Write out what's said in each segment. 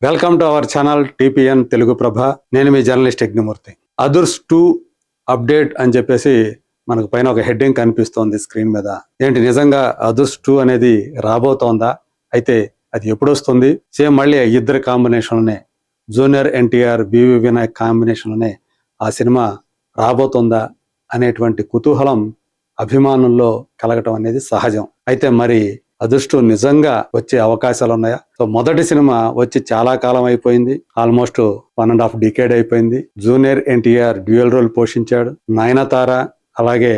Welcome to our channel TPN Telugu Prabha. నేను మీ journalist Yagnamurthy. Adhurs 2 update అని చెప్పేసి మనకు పైన ఒక హెడ్డింగ్ కనిపిస్తోంది స్క్రీన్ మీద. ఏంటి నిజంగా అదుర్స్ 2 అనేది రాబోతోందా? అయితే అది ఎప్పుడు వస్తుంది? సేమ్ మళ్ళీ ఇద్దరు కాంబినేషన్లోనే, జూనియర్ ఎన్టీఆర్ వివి వినాయక్ కాంబినేషన్లోనే ఆ సినిమా రాబోతుందా అనేటువంటి కుతూహలం అభిమానుల్లో కలగటం అనేది సహజం. అయితే మరి అదృష్టం నిజంగా వచ్చే అవకాశాలు ఉన్నాయా? సో మొదటి సినిమా వచ్చి చాలా కాలం అయిపోయింది, ఆల్మోస్ట్ 1.5 డికేడ్ అయిపోయింది. జూనియర్ ఎన్టీఆర్ డ్యూయల్ రోల్ పోషించాడు. నయనతార అలాగే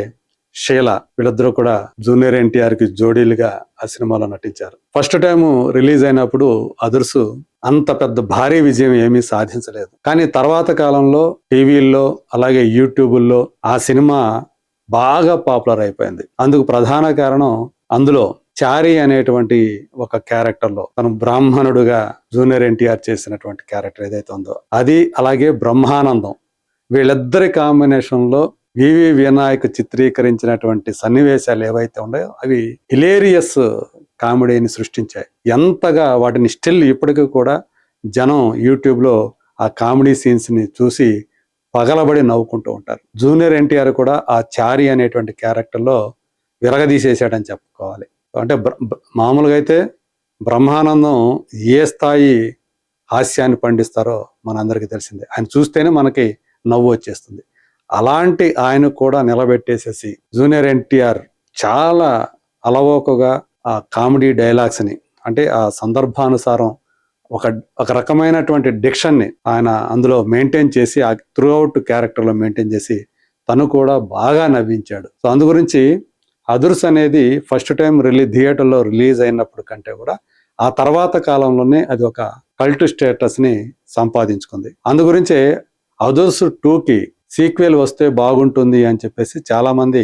షీల వీళ్ళిద్దరూ కూడా జూనియర్ ఎన్టీఆర్ కి జోడీలుగా ఆ సినిమాలో నటించారు. ఫస్ట్ టైం రిలీజ్ అయినప్పుడు అదుర్సు అంత పెద్ద భారీ విజయం ఏమీ సాధించలేదు. కానీ తర్వాత కాలంలో టీవీల్లో అలాగే యూట్యూబుల్లో ఆ సినిమా బాగా పాపులర్ అయిపోయింది. అందుకు ప్రధాన కారణం అందులో చారి అనేటువంటి ఒక క్యారెక్టర్ లో తను బ్రాహ్మణుడుగా జూనియర్ ఎన్టీఆర్ చేసినటువంటి క్యారెక్టర్ ఏదైతే ఉందో అది, అలాగే బ్రహ్మానందం వీళ్ళిద్దరి కాంబినేషన్ లో వివి వినాయక్ చిత్రీకరించినటువంటి సన్నివేశాలు ఏవైతే ఉన్నాయో అవి హిలేరియస్ కామెడీని సృష్టించాయి. ఎంతగా వాటిని స్టిల్ ఇప్పటికీ కూడా జనం యూట్యూబ్ లో ఆ కామెడీ సీన్స్ ని చూసి పగలబడి నవ్వుకుంటూ ఉంటారు. జూనియర్ ఎన్టీఆర్ కూడా ఆ చారి అనేటువంటి క్యారెక్టర్ లో విరగదీసేశాడని చెప్పుకోవాలి. అంటే మామూలుగా అయితే బ్రహ్మానందం ఏ స్థాయి హాస్యాన్ని పండిస్తారో మనందరికీ తెలిసిందే. ఆయన చూస్తేనే మనకి నవ్వు వచ్చేస్తుంది. అలాంటి ఆయన కూడా నిలబెట్టేసేసి జూనియర్ ఎన్టీఆర్ చాలా అలవోకగా ఆ కామెడీ డైలాగ్స్ని, అంటే ఆ సందర్భానుసారం ఒక రకమైనటువంటి డిక్షన్ని ఆయన అందులో మెయింటైన్ చేసి, ఆ త్రూఅవుట్ క్యారెక్టర్లో మెయింటైన్ చేసి తను కూడా బాగా నవ్వించాడు. సో అందు గురించి అదుర్స్ అనేది ఫస్ట్ టైం థియేటర్లో రిలీజ్ అయినప్పుడు కంటే కూడా ఆ తర్వాత కాలంలోనే అది ఒక కల్ట్ స్టేటస్ ని సంపాదించుకుంది. అందు గురించే అదుర్స్ 2కి సీక్వెల్ వస్తే బాగుంటుంది అని చెప్పేసి చాలా మంది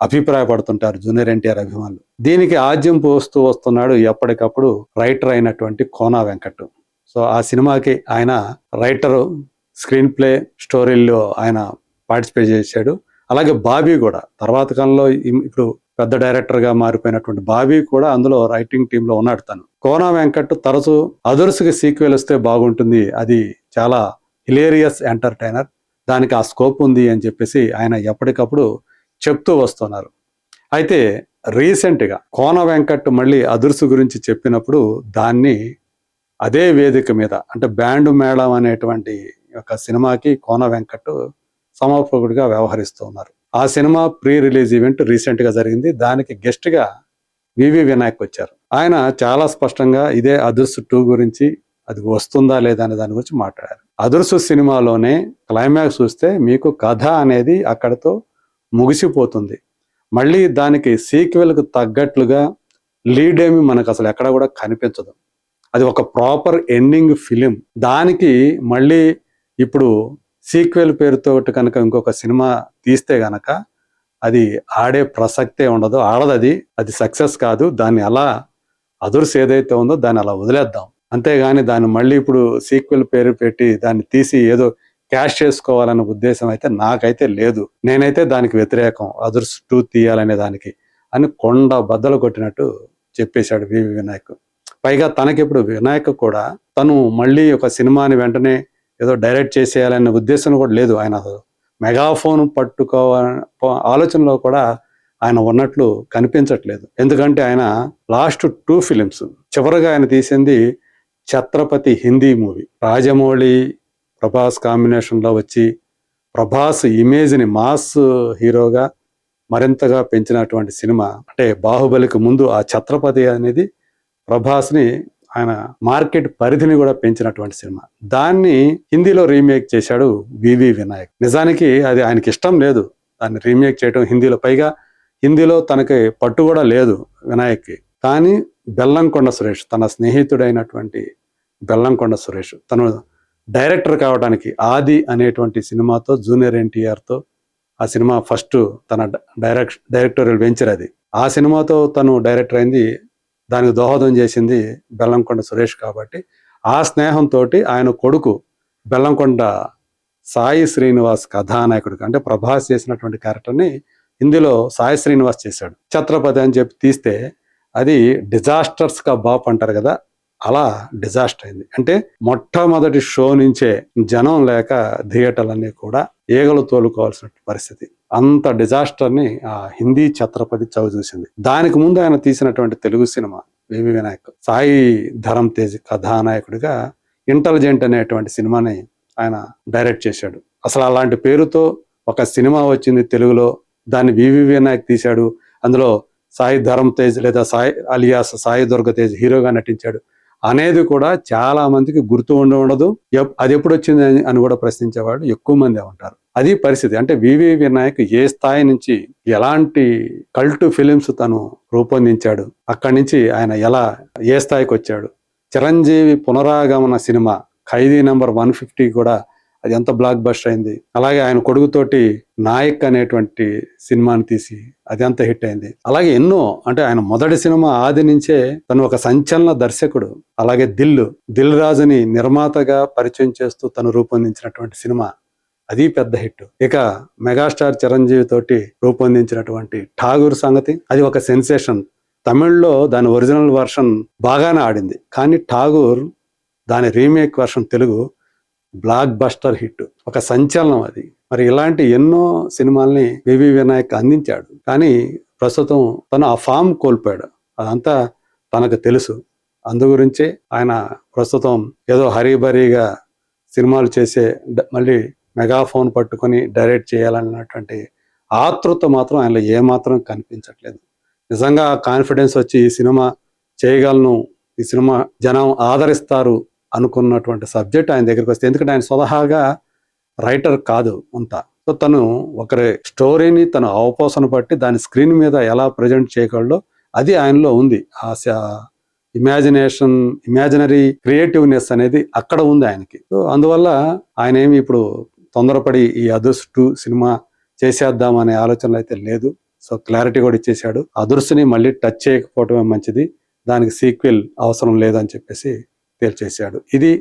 అభిప్రాయపడుతుంటారు జూనియర్ ఎన్టీఆర్ అభిమానులు. దీనికి ఆద్యం పోస్తూ వస్తున్నాడు ఎప్పటికప్పుడు రైటర్ అయినటువంటి కోన వెంకట్. సో ఆ సినిమాకి ఆయన రైటరు, స్క్రీన్ ప్లే, స్టోరీల్లో ఆయన పార్టిసిపేట్ చేశాడు. అలాగే బాబీ కూడా తర్వాత కాలంలో ఇప్పుడు పెద్ద డైరెక్టర్ గా మారిపోయినటువంటి బాబీ కూడా అందులో రైటింగ్ టీమ్ లో ఉన్నాడు. తను కోన వెంకట్ తరచూ అదుర్స్కి సీక్వెల్ వస్తే బాగుంటుంది, అది చాలా హిలేరియస్ ఎంటర్టైనర్, దానికి ఆ స్కోప్ ఉంది అని చెప్పేసి ఆయన ఎప్పటికప్పుడు చెప్తూ వస్తున్నారు. అయితే రీసెంట్గా కోన వెంకట్ మళ్ళీ అదుర్స్ గురించి చెప్పినప్పుడు దాన్ని అదే వేదిక మీద, అంటే బ్యాండ్ మేళం అనేటువంటి ఒక సినిమాకి కోన వెంకట్ సమర్పకుడిగా వ్యవహరిస్తూ ఉన్నారు. ఆ cinema pre release event recent గా జరిగింది. దానికి గెస్ట్ గా వివి వినాయక్ వచ్చారు. ఆయన చాలా స్పష్టంగా ఇదే అదుర్స్ 2 గురించి, అది వస్తుందా లేదా అనే దాని గురించి మాట్లాడారు. అదుర్స్ సినిమాలోనే క్లైమాక్స్ చూస్తే మీకు కథ అనేది అక్కడతో ముగిసిపోతుంది. మళ్ళీ దానికి సీక్వెల్ కు తగ్గట్లుగా లీడ్ ఏమి మనకు అసలు ఎక్కడ కూడా కనిపించదు. అది ఒక ప్రాపర్ ఎండింగ్ ఫిలిం. దానికి మళ్ళీ ఇప్పుడు సీక్వెల్ పేరుతో కనుక ఇంకొక సినిమా తీస్తే గనక అది ఆడే ప్రసక్తే ఉండదు, ఆడదు. అది సక్సెస్ కాదు. దాన్ని అలా అదుర్స్ ఏదైతే ఉందో దాన్ని అలా వదిలేద్దాం, అంతేగాని దాన్ని మళ్ళీ ఇప్పుడు సీక్వెల్ పేరు పెట్టి దాన్ని తీసి ఏదో క్యాష్ చేసుకోవాలనే ఉద్దేశం అయితే నాకైతే లేదు. నేనైతే దానికి వ్యతిరేకం, అదుర్స్ 2 తీయాలనే దానికి అని కొండ బద్దలు కొట్టినట్టు చెప్పేశాడు వివి వినాయక్. పైగా తనకిప్పుడు వినాయక్ కూడా తను మళ్ళీ ఒక సినిమాని వెంటనే ఏదో డైరెక్ట్ చేసేయాలనే ఉద్దేశం కూడా లేదు. ఆయన మెగాఫోన్ పట్టుకోవాలనే ఆలోచనలో కూడా ఆయన ఉన్నట్లు కనిపించట్లేదు. ఎందుకంటే ఆయన లాస్ట్ 2 ఫిలిమ్స్, చివరిగా ఆయన తీసింది ఛత్రపతి హిందీ మూవీ, రాజమౌళి ప్రభాస్ కాంబినేషన్లో వచ్చి ప్రభాస్ ఇమేజ్ని మాస్ హీరోగా మరింతగా పెంచినటువంటి సినిమా. అంటే బాహుబలికి ముందు ఆ ఛత్రపతి అనేది ప్రభాస్ని, ఆయన మార్కెట్ పరిధిని కూడా పెంచినటువంటి సినిమా. దాన్ని హిందీలో రీమేక్ చేశాడు వివి వినాయక్. నిజానికి అది ఆయనకి ఇష్టం లేదు దాన్ని రీమేక్ చేయడం హిందీలో. పైగా హిందీలో తనకి పట్టు కూడా లేదు వినాయక్కి. కానీ బెల్లంకొండ సురేష్, తన స్నేహితుడైనటువంటి బెల్లంకొండ సురేష్, తను డైరెక్టర్ కావడానికి ఆది అనేటువంటి సినిమాతో జూనియర్ ఎన్టీఆర్తో ఆ సినిమా ఫస్ట్ తన డైరెక్టోరియల్ వెంచర్ అది. ఆ సినిమాతో తను డైరెక్టర్ అయింది. దానికి దోహదం చేసింది బెల్లంకొండ సురేష్ కాబట్టి ఆ స్నేహంతో ఆయన కొడుకు బెల్లంకొండ సాయి శ్రీనివాస్ కథానాయకుడికి, అంటే ప్రభాస్ చేసినటువంటి క్యారెక్టర్ని హిందీలో సాయి శ్రీనివాస్ చేశాడు. ఛత్రపతి అని చెప్పి తీస్తే అది డిజాస్టర్స్ కా బాప్ అంటారు కదా, అలా డిజాస్టర్ అయింది. అంటే మొట్టమొదటి షో నుంచే జనం లేక థియేటర్లన్నీ కూడా ఈగలు తోలుకోవాల్సిన పరిస్థితి. అంత డిజాస్టర్ ని ఆ హిందీ ఛత్రపతి చవి చూసింది. దానికి ముందు ఆయన తీసినటువంటి తెలుగు సినిమా వివి వినాయక్, సాయి ధరమ్ తేజ్ కథానాయకుడిగా ఇంటెలిజెంట్ అనేటువంటి సినిమాని ఆయన డైరెక్ట్ చేశాడు. అసలు అలాంటి పేరుతో ఒక సినిమా వచ్చింది తెలుగులో, దాన్ని వివి వినాయక్ తీశాడు. అందులో సాయి ధరమ్ తేజ్ లేదా సాయి అలియాస్ సాయి దుర్గ తేజ్ హీరోగా నటించాడు అనేది కూడా చాలా మందికి గుర్తు ఉండదు. అది ఎప్పుడు వచ్చింది అని కూడా ప్రశ్నించేవాడు ఎక్కువ మంది ఉంటారు. అది పరిస్థితి. అంటే వివి వినాయక్ ఏ స్థాయి నుంచి ఎలాంటి కల్ట్ ఫిలిమ్స్ తను రూపొందించాడు, అక్కడి నుంచి ఆయన ఎలా ఏ స్థాయికి వచ్చాడు. చిరంజీవి పునరాగమన సినిమా ఖైదీ నంబర్ 150 కూడా అది ఎంత బ్లాక్ బస్టర్ అయింది. అలాగే ఆయన కొడుకుతోటి నాయక్ అనేటువంటి సినిమాని తీసి అది ఎంత హిట్ అయింది. అలాగే ఎన్నో, అంటే ఆయన మొదటి సినిమా ఆది నుంచే తను ఒక సంచలన దర్శకుడు. అలాగే దిల్ రాజుని నిర్మాతగా పరిచయం చేస్తూ తను రూపొందించినటువంటి సినిమా అది పెద్ద హిట్. ఇక మెగాస్టార్ చిరంజీవి తోటి రూపొందించినటువంటి ఠాగూర్ సంగతి అది ఒక సెన్సేషన్. తమిళ్లో దాని ఒరిజినల్ వర్షన్ బాగానే ఆడింది, కానీ ఠాగూర్ దాని remake version Telugu block buster hit, ఒక సంచలనం అది. మరి ఇలాంటి ఎన్నో సినిమాల్ని వివి వినాయక్ అందించాడు, కానీ ప్రస్తుతం తను ఆ ఫామ్ కోల్పోయాడు. అదంతా తనకు తెలుసు. అందు గురించే ఆయన ప్రస్తుతం ఏదో హరీబరీగా సినిమాలు చేసే మళ్ళీ మెగాఫోన్ పట్టుకొని డైరెక్ట్ చేయాలన్నటువంటి ఆతృత మాత్రం ఆయనలో ఏమాత్రం కనిపించట్లేదు. నిజంగా కాన్ఫిడెన్స్ వచ్చి ఈ సినిమా చేయగలను, ఈ సినిమా జనం ఆదరిస్తారు అనుకున్నటువంటి సబ్జెక్ట్ ఆయన దగ్గరికి వస్తే, ఎందుకంటే ఆయన స్వతహాగా రైటర్ కాదు అంతా. సో తను ఒకరి స్టోరీని తను అవపోసన పట్టి దాని స్క్రీన్ మీద ఎలా ప్రజెంట్ చేయగలడో అది ఆయనలో ఉంది. ఆశ, ఇమాజినరీ క్రియేటివ్నెస్ అనేది అక్కడ ఉంది ఆయనకి. సో అందువల్ల ఆయన ఏమి ఇప్పుడు తొందరపడి ఈ అదుర్స్ 2 సినిమా చేసేద్దామనే ఆలోచనలు అయితే లేదు. సో క్లారిటీ కూడా ఇచ్చేశాడు. అదుర్స్ని మళ్ళీ టచ్ చేయకపోవటమే మంచిది, దానికి సీక్వెల్ అవసరం లేదని చెప్పేసి తేల్చేశాడు. ఇది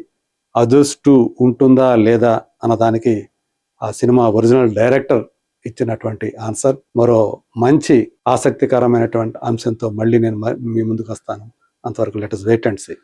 అదుర్స్ 2 ఉంటుందా లేదా అన్నదానికి ఆ సినిమా ఒరిజినల్ డైరెక్టర్ ఇచ్చినటువంటి ఆన్సర్. మరో మంచి ఆసక్తికరమైనటువంటి అంశంతో మళ్ళీ నేను మీ ముందుకు వస్తాను. అంతవరకు let us wait and see.